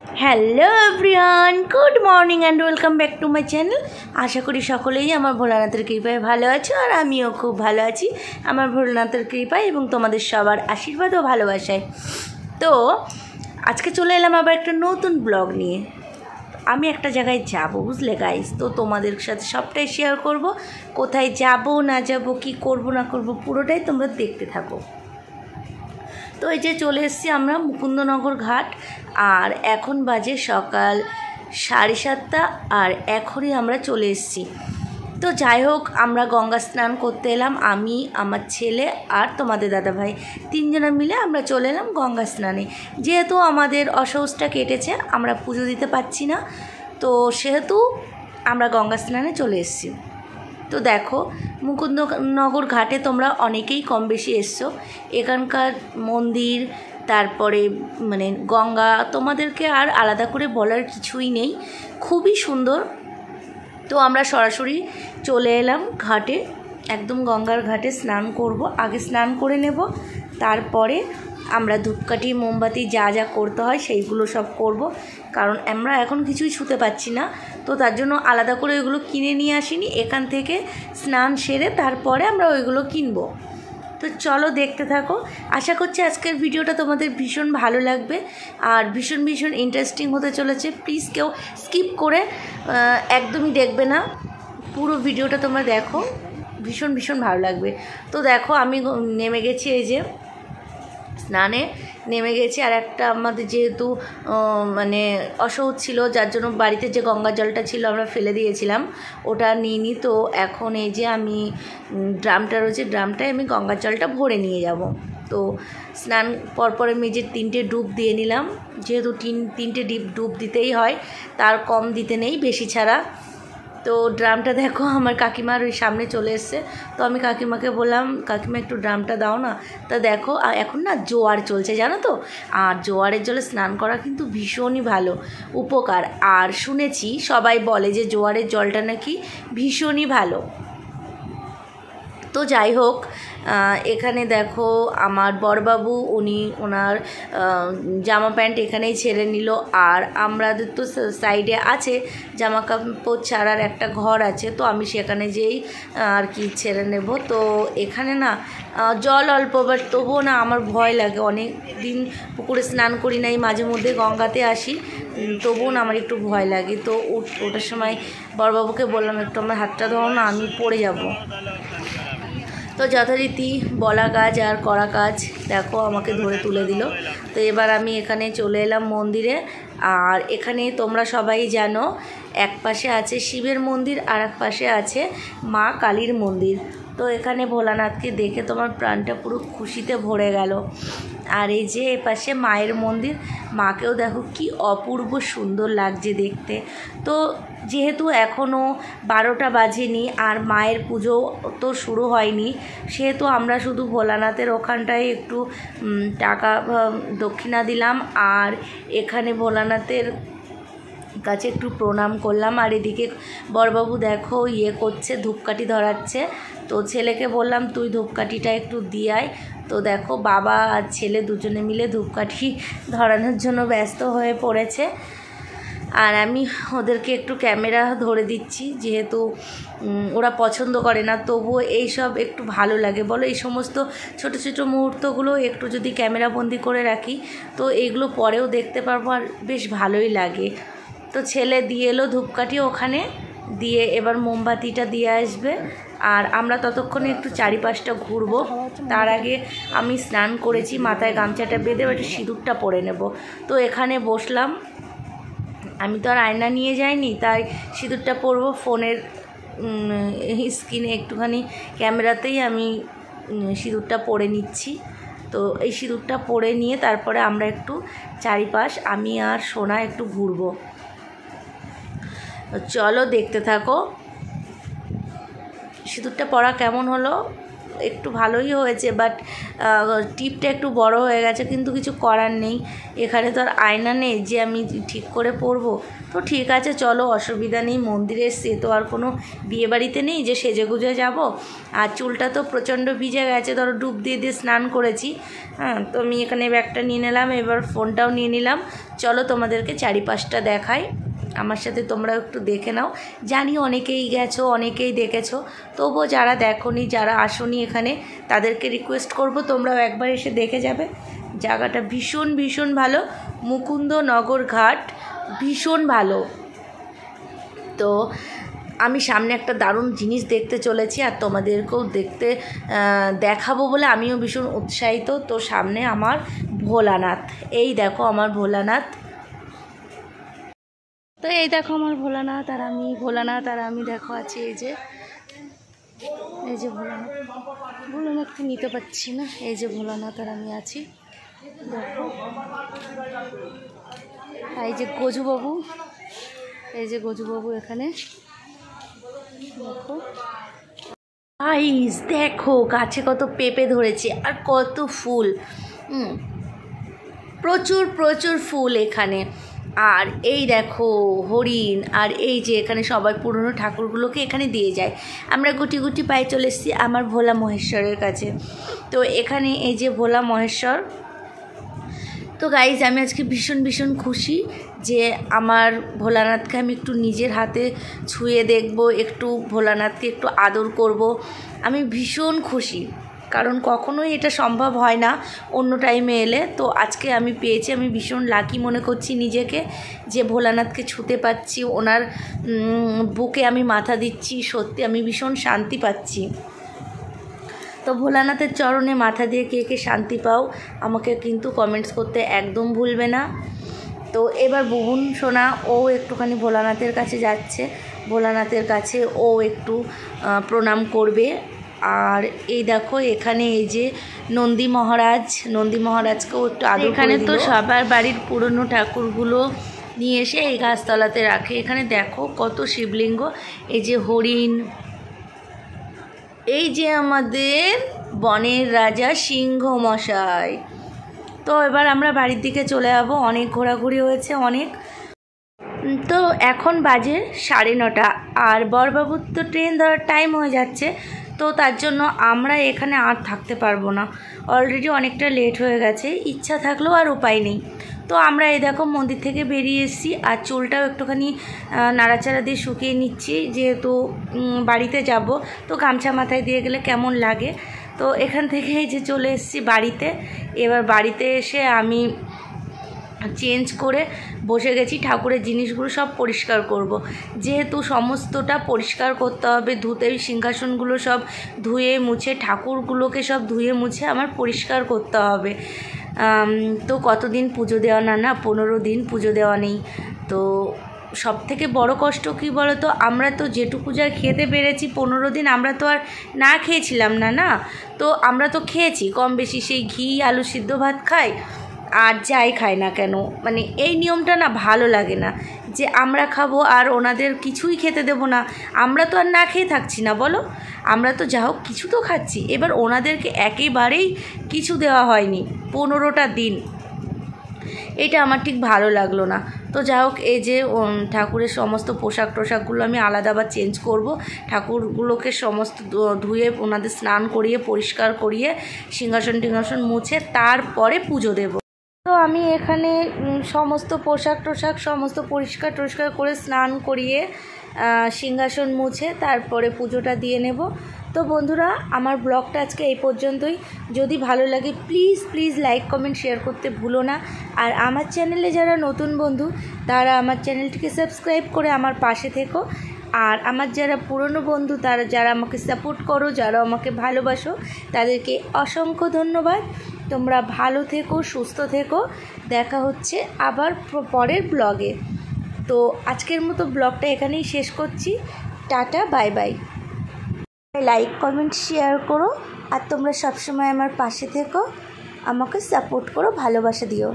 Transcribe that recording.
Hello everyone, good morning and welcome back to my channel. আশা করি সকলেই আমার ভোলানাথের কৃপায় ভালো আছো, আর আমিও খুব ভালো আছি আমার ভোলানাথের কৃপায় এবং তোমাদের সবার আশীর্বাদ ও ভালোবাসায়। তো আজকে চলে এলাম আবার একটা নতুন ব্লগ নিয়ে। আমি একটা জায়গায় যাব, বুঝলে গাইস, তো তোমাদের সাথে সবটাই শেয়ার করব। কোথায় যাব না যাব, কি করব না করব, পুরোটাই তোমরা দেখতে থাকো। তো এই যে চলে এসেছি আমরা মুকুন্দনগর ঘাট, আর এখন বাজে সকাল 7:30, আর এখনই আমরা চলে এসেছি। তো যাই হোক, আমরা গঙ্গা স্নান করতে এলাম, আমি, আমার ছেলে আর তোমাদের দাদাভাই, তিনজনে মিলে আমরা চলে এলাম গঙ্গা স্নানে। যেহেতু আমাদের অসহজটা কেটেছে, আমরা পুজো দিতে পারছি না, তো সেহেতু আমরা গঙ্গা স্নানে চলে এসেছি। তো দেখো, মুকুন্দনগর ঘাটে তোমরা অনেকেই কম বেশি এসছো। এখানকার মন্দির, তারপরে মানে গঙ্গা, তোমাদেরকে আর আলাদা করে বলার কিছুই নেই, খুবই সুন্দর। তো আমরা সরাসরি চলে এলাম ঘাটে, একদম গঙ্গার ঘাটে স্নান করব। আগে স্নান করে নেব, তারপরে আমরা ধূপকাঠি মোমবাতি যা যা করতে হয় সেইগুলো সব করব, কারণ আমরা এখন কিছুই ছুঁতে পাচ্ছি না। তো তার জন্য আলাদা করে ওইগুলো কিনে নিয়ে আসিনি, এখান থেকে স্নান সেরে তারপরে আমরা ওইগুলো কিনবো। তো চলো দেখতে থাকো। আশা করছি আজকের ভিডিওটা তোমাদের ভীষণ ভালো লাগবে আর ভীষণ ভীষণ ইন্টারেস্টিং হতে চলেছে। প্লিজ কেউ স্কিপ করে একদমই দেখবে না, পুরো ভিডিওটা তোমরা দেখো, ভীষণ ভীষণ ভালো লাগবে। তো দেখো, আমি নেমে গেছি, এই যে স্নানে নেমে গেছি। আর একটা আমাদের যেহেতু মানে অসহজ ছিল, যার জন্য বাড়িতে যে গঙ্গা জলটা ছিল আমরা ফেলে দিয়েছিলাম, ওটা নিইনি। তো এখন এই যে আমি ড্রামটা রয়েছে, ড্রামটায় আমি গঙ্গার জলটা ভরে নিয়ে যাব। তো স্নান পরপর আমি যে 3টে ডুব দিয়ে নিলাম, যেহেতু 3টে ডুব দিতেই হয়, তার কম দিতে নেই বেশি ছাড়া। তো ড্রামটা দেখো আমার কাকিমার ওই সামনে চলে এসছে। তো আমি কাকিমাকে বললাম, কাকিমা একটু ড্রামটা দাও না। তা দেখো, এখন না জোয়ার চলছে জানো তো, আর জোয়ারের জলে স্নান করা কিন্তু ভীষণই ভালো উপকার। আর শুনেছি সবাই বলে যে জোয়ারের জলটা নাকি ভীষণই ভালো। তো যাই হোক, এখানে দেখো আমার বড়বাবু, উনি ওনার জামা প্যান্ট এখানেই ছেড়ে নিল। আর আমাদের তো সাইডে আছে জামা কাপড় ছাড়ার একটা ঘর আছে, তো আমি সেখানে যেই আর কি ছেড়ে নেব। তো এখানে না জল অল্প, বাট তবুও না আমার ভয় লাগে, অনেক দিন পুকুরে স্নান করি নাই, মাঝে মধ্যে গঙ্গাতে আসি, তবুও না আমার একটু ভয় লাগে। তো ওটার সময় বড়বাবুকে বললাম, একটু আমার হাতটা ধরো না, আমি পড়ে যাব। তো যথারীতি বলা কাজ আর করা কাজ, দেখো আমাকে ধরে তুলে দিল। তো এবার আমি এখানে চলে এলাম মন্দিরে। আর এখানে তোমরা সবাই জানো, এক পাশে আছে শিবের মন্দির আর এক পাশে আছে মা কালীর মন্দির। তো এখানে ভোলানাথকে দেখে তোমার প্রাণটা পুরো খুশিতে ভরে গেল। আর এই যে এপাশে মায়ের মন্দির, মাকেও দেখো কি অপূর্ব সুন্দর লাগছে দেখতে। তো যেহেতু এখনও 12টা বাজেনি আর মায়ের পুজো তো শুরু হয়নি, সেহেতু আমরা শুধু ভোলানাথের ওখানটায় একটু টাকা দক্ষিণা দিলাম, আর এখানে ভোলানাথের কাছে একটু প্রণাম করলাম। আর এদিকে বড়বাবু দেখো করছে, ধূপকাঠি ধরাচ্ছে। তো ছেলেকে বললাম, তুই ধূপকাঠিটা একটু দিয়ে আয়। তো দেখো, বাবা আর ছেলে দুজনে মিলে ধূপকাঠি ধরানোর জন্য ব্যস্ত হয়ে পড়েছে। আর আমি ওদেরকে একটু ক্যামেরা ধরে দিচ্ছি, যেহেতু ওরা পছন্দ করে না, তবুও এইসব একটু ভালো লাগে বলো, এই সমস্ত ছোট ছোট মুহূর্তগুলো একটু যদি ক্যামেরাবন্দি করে রাখি, তো এইগুলো পরেও দেখতে পারবো, আর বেশ ভালোই লাগে। তো ছেলে দিয়ে এলো ধূপকাঠি ওখানে দিয়ে, এবার মোমবাতিটা দিয়ে আসবে। আর আমরা ততক্ষণে একটু চারিপাশটা ঘুরবো। তার আগে আমি স্নান করেছি, মাথায় গামছাটা বেঁধে একটু সিঁদুরটা পরে নেব। তো এখানে বসলাম, আমি তো আর আয়না নিয়ে যাইনি, তাই সিঁদুরটা পরবো ফোনের স্ক্রিনে, একটুখানি ক্যামেরাতেই আমি সিঁদুরটা পরে নিচ্ছি। তো এই সিঁদুরটা পরে নিয়ে তারপরে আমরা একটু চারিপাশ, আমি আর সোনা একটু ঘুরবো। চলো দেখতে থাকো। সিঁদুরটা পরা কেমন হলো একটু ভালোই হয়েছে, বাট টিপটা একটু বড় হয়ে গেছে, কিন্তু কিছু করার নেই। এখানে তো আর আয়না নেই যে আমি ঠিক করে পরবো। তো ঠিক আছে, চলো, অসুবিধা নেই, মন্দিরে এসছি তো আর কোনো বিয়েবাড়িতে নেই যে সেজে গুজে যাবো। আর চুলটা তো প্রচণ্ড ভিজে গেছে, ধরো ডুব দিয়ে দিয়ে স্নান করেছি। হ্যাঁ, তো আমি এখানে ব্যাগটা নিয়ে নিলাম, এবার ফোনটাও নিয়ে নিলাম। চলো তোমাদেরকে চারিপাশটা দেখাই, আমার সাথে তোমরা একটু দেখে নাও। জানি অনেকেই গেছো, অনেকেই দেখেছো, তবুও যারা দেখোনি, যারা আসোনি এখানে, তাদেরকে রিকোয়েস্ট করব তোমরাও একবার এসে দেখে যাবে। জায়গাটা ভীষণ ভীষণ ভালো, মুকুন্দনগর ঘাট ভীষণ ভালো। তো আমি সামনে একটা দারুণ জিনিস দেখতে চলেছি, আর তোমাদেরকেও দেখাবো বলে আমিও ভীষণ উৎসাহিত। তো সামনে আমার ভোলানাথ, এই দেখো আমার ভোলানাথ। তো এই দেখো আমার ভোলানাথ, আর আমি দেখো আছি এই যে ভোলানাথকে নিতে পারছি না, এই যে ভোলানাথ আর আমি আছি। দেখো এই যে গজুবাবু, এখানে দেখো। দেখো গাছে কত পেঁপে ধরেছে আর কত ফুল, প্রচুর প্রচুর ফুল এখানে। আর এই দেখো হরিণ, আর এই যে এখানে সবাই পুরনো ঠাকুরগুলোকে এখানে দিয়ে যায়। আমরা গুটি গুটি পায়ে চলে এসেছি আমার ভোলা মহেশ্বরের কাছে। তো এখানে এই যে ভোলা মহেশ্বর। তো গাইজ, আমি আজকে ভীষণ ভীষণ খুশি যে আমার ভোলানাথকে আমি একটু নিজের হাতে ছুঁয়ে দেখব, একটু ভোলানাথকে একটু আদর করব। আমি ভীষণ খুশি, কারণ কখনোই এটা সম্ভব হয় না অন্য টাইমে এলে। তো আজকে আমি পেয়েছি, আমি ভীষণ লাকি মনে করছি নিজেকে যে ভোলানাথকে ছুঁতে পারছি, ওনার বুকে আমি মাথা দিচ্ছি। সত্যি আমি ভীষণ শান্তি পাচ্ছি। তো ভোলানাথের চরণে মাথা দিয়ে কে কে শান্তি পাও আমাকে কিন্তু কমেন্টস করতে একদম ভুলবে না। তো এবার বুবুন সোনা ও একটুখানি ভোলানাথের কাছে যাচ্ছে, ভোলানাথের কাছে ও একটু প্রণাম করবে। আর এই দেখো এখানে এই যে নন্দী মহারাজকেও একটু আদর। এখানে তো সবার বাড়ির পুরনো ঠাকুরগুলো নিয়ে এসে এই গাছতলাতে রাখে। এখানে দেখো কত শিবলিঙ্গ, এই যে হরিণ, এই যে আমাদের বনের রাজা সিংহ মশাই। তো এবার আমরা বাড়ির দিকে চলে যাবো, অনেক ঘোরাঘুরি হয়েছে অনেক। তো এখন বাজে 9:30, আর বরবাবুর তো ট্রেন ধরার টাইম হয়ে যাচ্ছে। তো তার জন্য আমরা এখানে আর থাকতে পারবো না, অলরেডি অনেকটা লেট হয়ে গেছে। ইচ্ছা থাকলেও আর উপায় নেই। তো আমরা এই দেখো মন্দির থেকে বেরিয়ে এসেছি, আর চুলটাও একটুখানি নাড়াচাড়া দিয়ে শুকিয়ে নিচ্ছি, যেহেতু বাড়িতে যাব। তো গামছা মাথায় দিয়ে গেলে কেমন লাগে। তো এখান থেকে এই যে চলে এসেছি বাড়িতে। এবার বাড়িতে এসে আমি চেঞ্জ করে বসে গেছি, ঠাকুরের জিনিসগুলো সব পরিষ্কার করব। যেহেতু সমস্তটা পরিষ্কার করতে হবে, ধুতে সিংহাসনগুলো সব ধুয়ে মুছে, ঠাকুরগুলোকে সব ধুয়ে মুছে আমার পরিষ্কার করতে হবে। তো কতদিন পুজো দেওয়া না 15 দিন পুজো দেওয়া নেই। তো সব থেকে বড় কষ্ট কী বলো তো, আমরা তো যেটুকু যা খেতে পেরেছি 15 দিন, আমরা তো আর না খেয়েছিলাম না। তো আমরা তো খেয়েছি কম বেশি, সেই ঘি আলু সিদ্ধ ভাত খাই আর যাই খাই না কেন, মানে এই নিয়মটা না ভালো লাগে না যে আমরা খাবো আর ওনাদের কিছুই খেতে দেবো না। আমরা তো আর না খেয়ে থাকছি না বলো, আমরা তো যা হোক কিছু তো খাচ্ছি। এবার ওনাদেরকে একেবারেই কিছু দেওয়া হয়নি 15টা দিন, এটা আমার ঠিক ভালো লাগলো না। তো যা হোক, এই যে ঠাকুরের সমস্ত পোশাকগুলো আমি আলাদা আবার চেঞ্জ করব। ঠাকুরগুলোকে সমস্ত ধুয়ে ওনাদের স্নান করিয়ে পরিষ্কার করিয়ে সিংহাসন টিংহাসন মুছে তারপরে পুজো দেব। তো আমি এখানে সমস্ত পোশাক সমস্ত পরিষ্কার করে স্নান করিয়ে সিংহাসন মুছে তারপরে পুজোটা দিয়ে নেব। তো বন্ধুরা, আমার ব্লগটা আজকে এই পর্যন্তই। যদি ভালো লাগে প্লিজ লাইক কমেন্ট শেয়ার করতে ভুলো না। আর আমার চ্যানেলে যারা নতুন বন্ধু, তারা আমার চ্যানেলটিকে সাবস্ক্রাইব করে আমার পাশে থেকো। আর আমার যারা পুরনো বন্ধু, তারা যারা আমাকে সাপোর্ট করো, যারা আমাকে ভালোবাসো, তাদেরকে অসংখ্য ধন্যবাদ। তোমরা ভালো থেকো, সুস্থ থেকো। দেখা হচ্ছে আবার পরের ব্লগে। তো আজকের মতো ব্লগটা এখানেই শেষ করছি। Tata, bye bye. Like comment share করো, আর তোমরা সবসময় আমার পাশে থেকো, আমাকে সাপোর্ট করো, ভালোবাসা দিও।